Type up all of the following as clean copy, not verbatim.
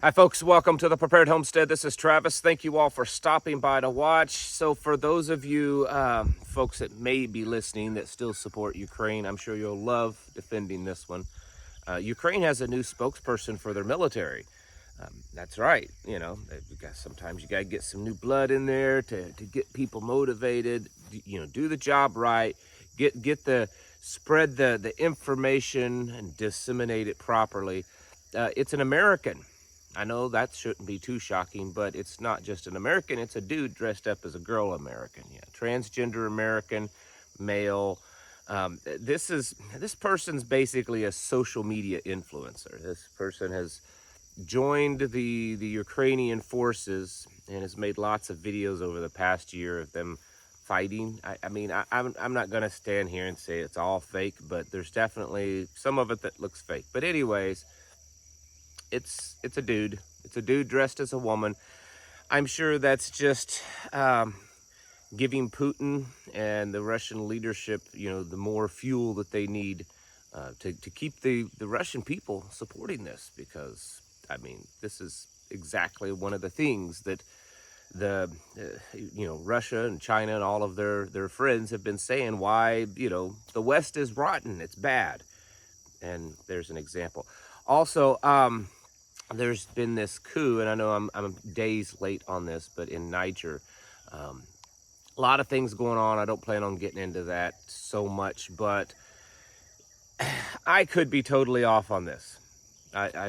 Hi folks, welcome to the Prepared Homestead. This is Travis. Thank you all for stopping by to watch. So for those of you folks that may be listening that still support Ukraine, I'm sure you'll love defending this one. Ukraine has a new spokesperson for their military. That's right. You know, sometimes you got to get some new blood in there to get people motivated, you know, do the job right, spread the information and disseminate it properly. It's an American. I know that shouldn't be too shocking, but it's not just an American, it's a dude dressed up as a girl American. Yeah, transgender American, male. This person's basically a social media influencer. This person has joined the Ukrainian forces and has made lots of videos over the past year of them fighting. I'm not going to stand here and say it's all fake, but there's definitely some of it that looks fake. But anyways, it's a dude. It's a dude dressed as a woman. I'm sure that's just giving Putin and the Russian leadership, you know, the more fuel that they need to keep the Russian people supporting this. Because, I mean, this is exactly one of the things that Russia and China and all of their friends have been saying why, you know, the West is rotten, it's bad. And there's an example. Also, there's been this coup, and I know I'm days late on this, but in Niger, a lot of things going on. I don't plan on getting into that so much, but I could be totally off on this. I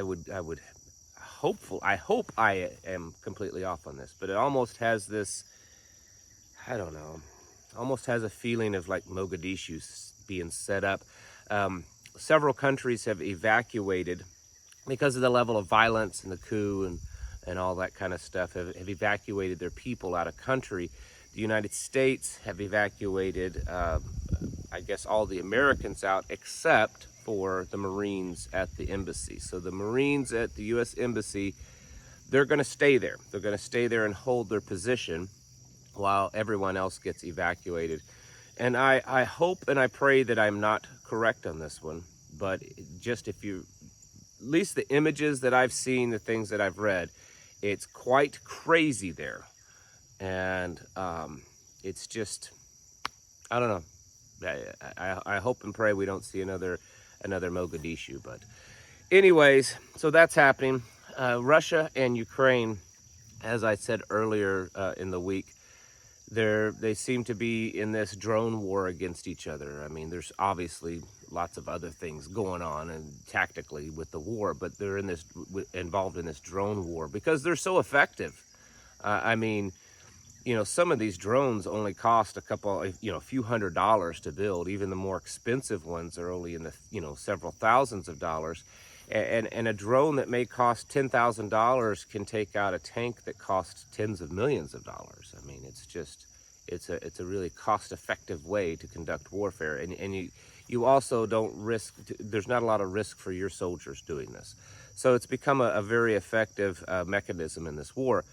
hope I am completely off on this, but it almost has this, I don't know, almost has a feeling of like Mogadishu being set up. Several countries have evacuated because of the level of violence and the coup and all that kind of stuff, have evacuated their people out of country. The United States have evacuated, I guess, all the Americans out except for the Marines at the embassy. So the Marines at the U.S. Embassy, they're going to stay there. They're going to stay there and hold their position while everyone else gets evacuated. And I hope and I pray that I'm not correct on this one, but just at least the images that I've seen, the things that I've read, it's quite crazy there. And it's just, I don't know. I hope and pray we don't see another Mogadishu. But anyways, so that's happening. Russia and Ukraine, as I said earlier in the week, they seem to be in this drone war against each other. I mean, there's obviously lots of other things going on and tactically with the war, but they're involved in this drone war because they're so effective. I mean, you know, some of these drones only cost a few $100s to build. Even the more expensive ones are only in the, you know, several thousands of dollars. And a drone that may cost $10,000 can take out a tank that costs tens of millions of dollars. I mean, it's a really cost-effective way to conduct warfare. And you also don't risk, there's not a lot of risk for your soldiers doing this. So it's become a very effective mechanism in this war.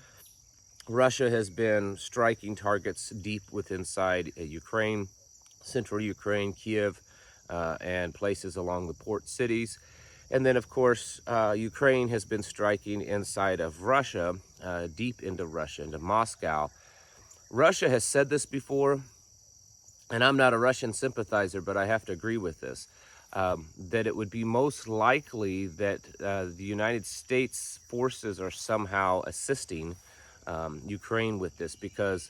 Russia has been striking targets deep inside Ukraine, central Ukraine, Kiev, and places along the port cities. And then, of course, Ukraine has been striking inside of Russia, deep into Russia, into Moscow. Russia has said this before, and I'm not a Russian sympathizer, but I have to agree with this, that it would be most likely that the United States forces are somehow assisting Ukraine with this, because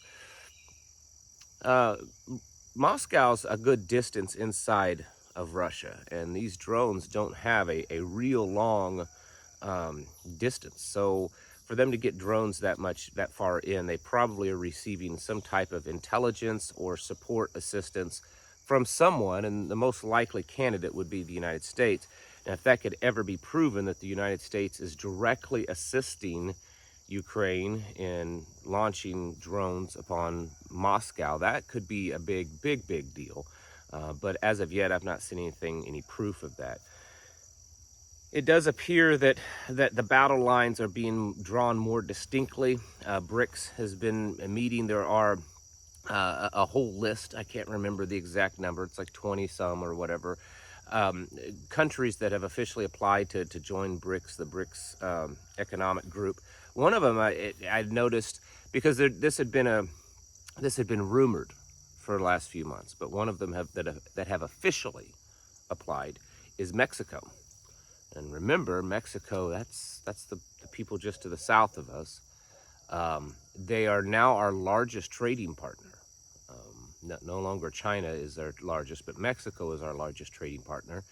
Moscow's a good distance inside of Russia, and these drones don't have a real long distance. So for them to get drones that far in, they probably are receiving some type of intelligence or support assistance from someone, and the most likely candidate would be the United States. And if that could ever be proven that the United States is directly assisting Ukraine in launching drones upon Moscow, that could be a big deal. But as of yet, I've not seen any proof of that. It does appear that the battle lines are being drawn more distinctly. BRICS has been meeting. There are a whole list. I can't remember the exact number. It's like 20 some or whatever, countries that have officially applied to join BRICS, the BRICS economic group. One of them I noticed, because this had been rumored for the last few months, but one of them that have officially applied is Mexico. And remember, Mexico, that's the people just to the south of us. They are now our largest trading partner. No longer China is our largest, but Mexico is our largest trading partner.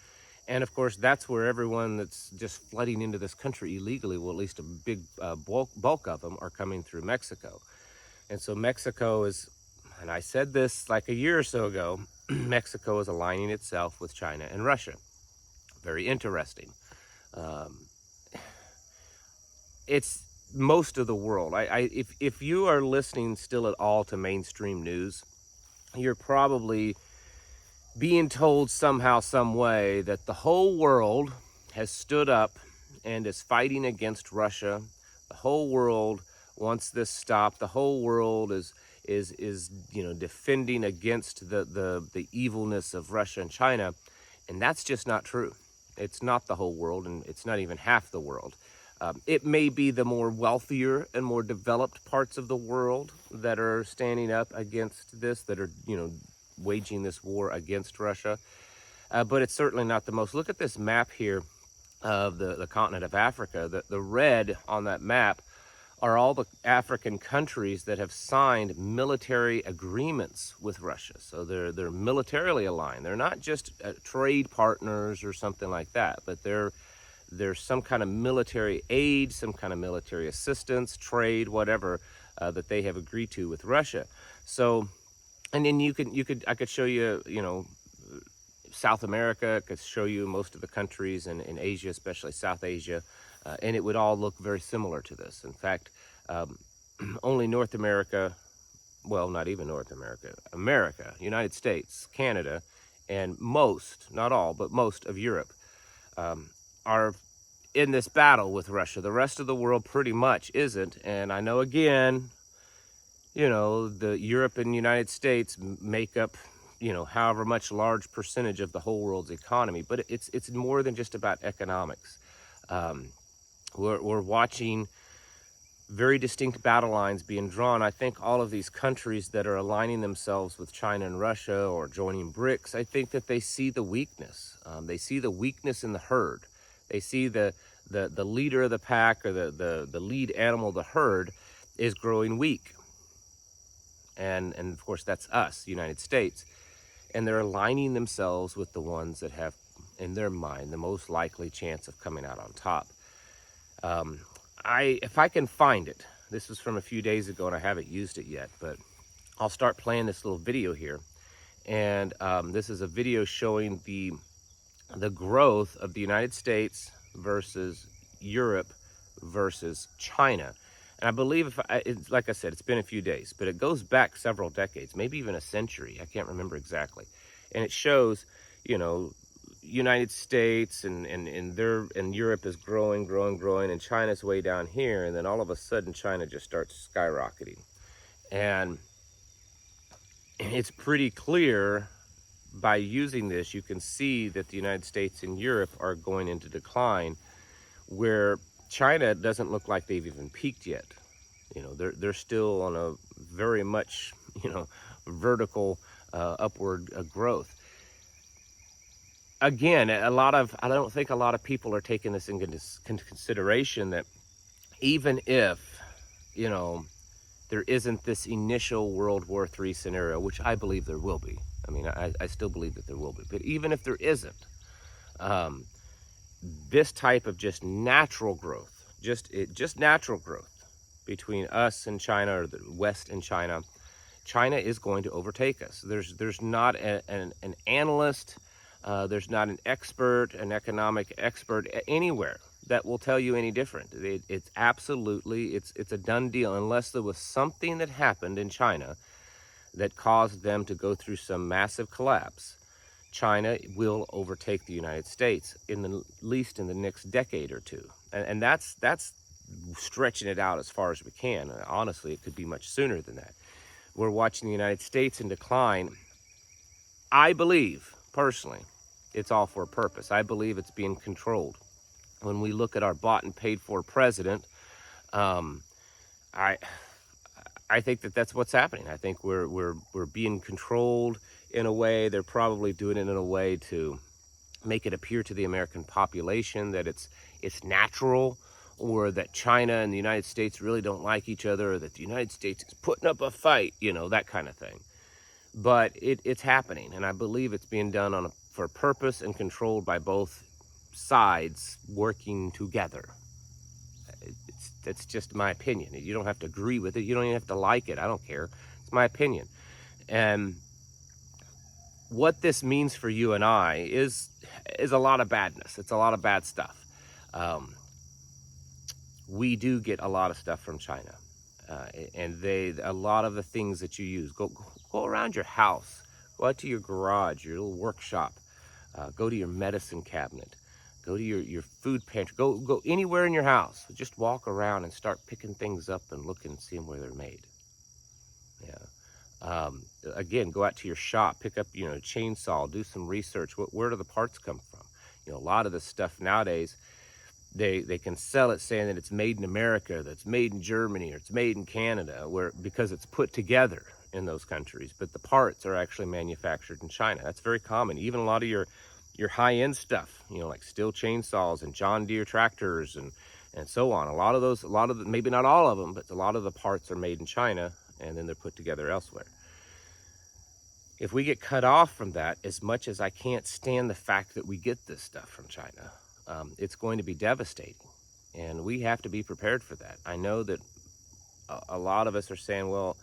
And of course, that's where everyone that's just flooding into this country illegally, well, at least a big bulk of them are coming through Mexico. And so Mexico is, and I said this like a year or so ago, Mexico is aligning itself with China and Russia. Very interesting. It's most of the world. If you are listening still at all to mainstream news, you're probably being told somehow, some way, that the whole world has stood up and is fighting against Russia. The whole world wants this stopped. The whole world is defending against the evilness of Russia and China, and that's just not true. It's not the whole world, and it's not even half the world. It may be the more wealthier and more developed parts of the world that are standing up against this, that are, waging this war against Russia. But it's certainly not the most. Look at this map here of the continent of Africa. The red on that map are all the African countries that have signed military agreements with Russia. So they're militarily aligned. They're not just trade partners or something like that, but there's some kind of military aid, some kind of military assistance, trade, whatever, that they have agreed to with Russia. So, and then I could show you, South America. I could show you most of the countries in Asia, especially South Asia, and it would all look very similar to this. In fact, only North America, well, not even North America, United States, Canada, and most, not all, but most of Europe, are in this battle with Russia. The rest of the world pretty much isn't. And I know, again, the Europe and United States make up, however much large percentage of the whole world's economy, but it's more than just about economics. We're watching very distinct battle lines being drawn. I think all of these countries that are aligning themselves with China and Russia or joining BRICS, I think that they see the weakness. They see the weakness in the herd. They see the leader of the pack, or the lead animal of the herd, is growing weak. And of course, that's us, the United States. And they're aligning themselves with the ones that have, in their mind, the most likely chance of coming out on top. If I can find it, this was from a few days ago and I haven't used it yet, but I'll start playing this little video here. And this is a video showing the growth of the United States versus Europe versus China. And I believe, like I said, it's been a few days, but it goes back several decades, maybe even a century. I can't remember exactly. And it shows, United States and Europe is growing, and China's way down here, and then all of a sudden China just starts skyrocketing. And it's pretty clear by using this, you can see that the United States and Europe are going into decline, where China doesn't look like they've even peaked yet. They're still on a very much, vertical upward growth. Again, I don't think a lot of people are taking this into consideration, that even if, there isn't this initial World War III scenario, which I believe there will be. I mean, I still believe that there will be. But even if there isn't, this type of just natural growth, just natural growth between us and China, or the West and China, China is going to overtake us. There's not an analyst, there's not an expert, an economic expert anywhere that will tell you any different. It's absolutely, it's a done deal, unless there was something that happened in China that caused them to go through some massive collapse. China will overtake the United States at least in the next decade or two. And that's stretching it out as far as we can. Honestly, it could be much sooner than that. We're watching the United States in decline. I believe, personally, it's all for a purpose. I believe it's being controlled. When we look at our bought and paid for president, um, I I think that that's what's happening. I think we're being controlled in a way. They're probably doing it in a way to make it appear to the American population that it's natural, or that China and the United States really don't like each other, or that the United States is putting up a fight, that kind of thing. But it's happening, and I believe it's being done for a purpose and controlled by both sides working together. That's just my opinion. You don't have to agree with it. You don't even have to like it. I don't care. It's my opinion. And what this means for you and I is a lot of badness. It's a lot of bad stuff. We do get a lot of stuff from China, and a lot of the things that you use. Go around your house. Go out to your garage, your little workshop. Go to your medicine cabinet. Go to your food pantry. Go anywhere in your house. Just walk around and start picking things up and looking and seeing where they're made. Yeah. Again, go out to your shop, pick up, a chainsaw, do some research. Where do the parts come from? A lot of this stuff nowadays, they can sell it saying that it's made in America, that it's made in Germany, or it's made in Canada, because it's put together in those countries. But the parts are actually manufactured in China. That's very common. Even a lot of your high-end stuff, like steel chainsaws and John Deere tractors and so on. A lot of maybe not all of them, but a lot of the parts are made in China, and then they're put together elsewhere. If we get cut off from that, as much as I can't stand the fact that we get this stuff from China, it's going to be devastating, and we have to be prepared for that. I know that a lot of us are saying, well,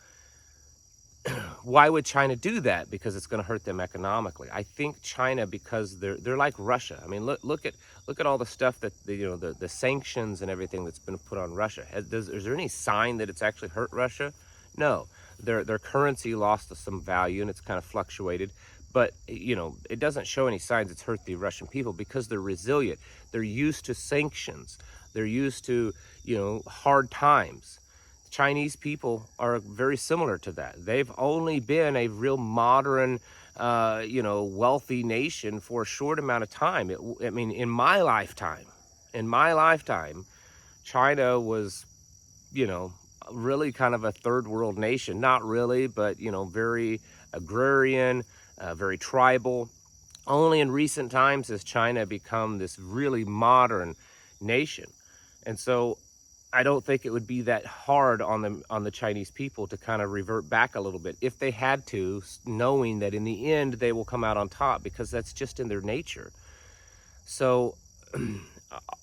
why would China do that? Because it's going to hurt them economically. I think China, because they're like Russia. I mean, look at all the stuff that the sanctions and everything that's been put on Russia. Is there any sign that it's actually hurt Russia? No. Their currency lost some value, and it's kind of fluctuated. But it doesn't show any signs it's hurt the Russian people, because they're resilient. They're used to sanctions. They're used to hard times. Chinese people are very similar to that. They've only been a real modern, wealthy nation for a short amount of time. In my lifetime, China was, really kind of a third world nation. Not really, but, very agrarian, very tribal. Only in recent times has China become this really modern nation. And so I don't think it would be that hard on the Chinese people to kind of revert back a little bit if they had to, knowing that in the end they will come out on top, because that's just in their nature. So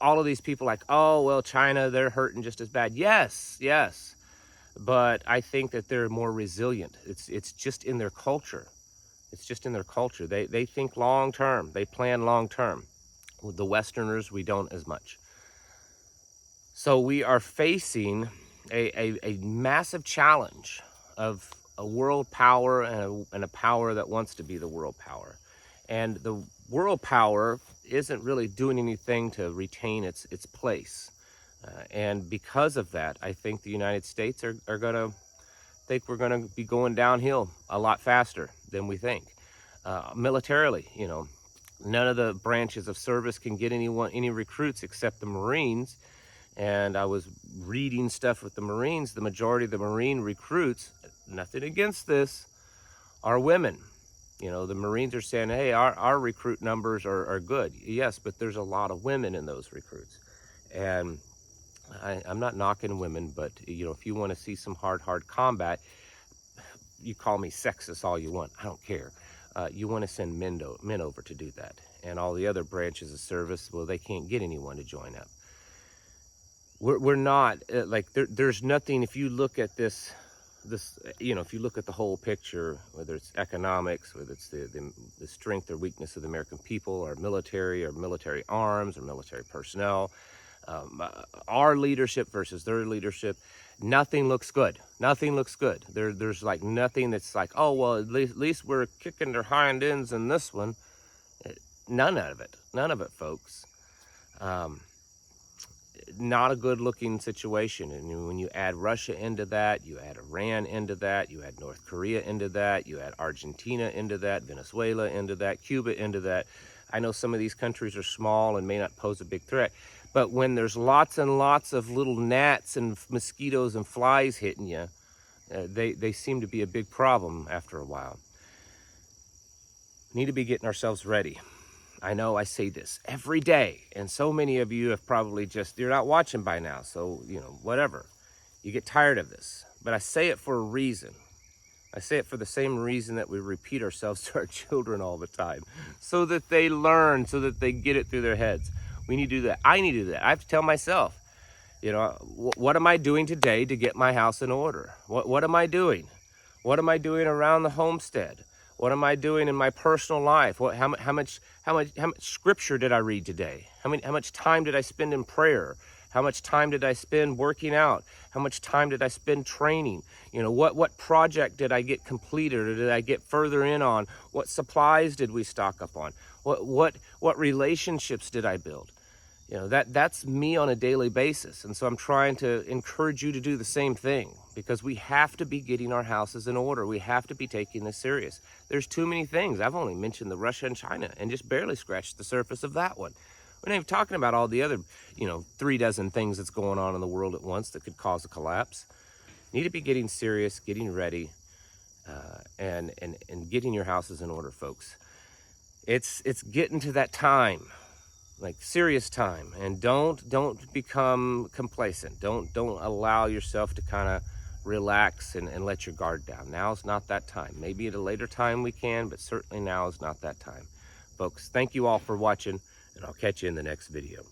all of these people like, oh, well, China, they're hurting just as bad. Yes. But I think that they're more resilient. It's just in their culture. It's just in their culture. They think long term. They plan long term. With the Westerners, we don't as much. So we are facing a massive challenge of a world power and a power that wants to be the world power. And the world power isn't really doing anything to retain its place. And because of that, I think the United States we're going to be going downhill a lot faster than we think. Militarily, none of the branches of service can get any recruits except the Marines. And I was reading stuff with the Marines. The majority of the Marine recruits, nothing against this, are women. The Marines are saying, hey, our recruit numbers are good. Yes, but there's a lot of women in those recruits. And I'm not knocking women, but, if you want to see some hard combat, you call me sexist all you want. I don't care. You want to send men over to do that. And all the other branches of service, well, they can't get anyone to join up. We're not there's nothing. If you look at this, if you look at the whole picture, whether it's economics, whether it's the strength or weakness of the American people, or military arms, or military personnel, our leadership versus their leadership, nothing looks good. There's like nothing that's like, oh, well, at least we're kicking their hind ends in this one. None of it, folks. Not a good looking situation. And when you add Russia into that, you add Iran into that, you add North Korea into that, you add Argentina into that, Venezuela into that, Cuba into that. I know some of these countries are small and may not pose a big threat, but when there's lots and lots of little gnats and mosquitoes and flies hitting you, they seem to be a big problem after a while. We need to be getting ourselves ready. I know I say this every day, and so many of you have probably you're not watching by now, so, whatever. You get tired of this, but I say it for a reason. I say it for the same reason that we repeat ourselves to our children all the time, so that they learn, so that they get it through their heads. We need to do that. I need to do that. I have to tell myself, what am I doing today to get my house in order? What am I doing? What am I doing around the homestead? What am I doing in my personal life? How much scripture did I read today? How much time did I spend in prayer? How much time did I spend working out? How much time did I spend training? What project did I get completed, or did I get further in on? What supplies did we stock up on? What relationships did I build? That's me on a daily basis. And so I'm trying to encourage you to do the same thing, because we have to be getting our houses in order. We have to be taking this serious. There's too many things. I've only mentioned the Russia and China and just barely scratched the surface of that one. We're not even talking about all the other, 36 things that's going on in the world at once that could cause a collapse. You need to be getting serious, getting ready, and getting your houses in order, folks. It's getting to that time, like serious time, and don't become complacent. Don't allow yourself to kind of relax and let your guard down. Now's not that time. Maybe at a later time we can, but certainly now is not that time. Folks, thank you all for watching, and I'll catch you in the next video.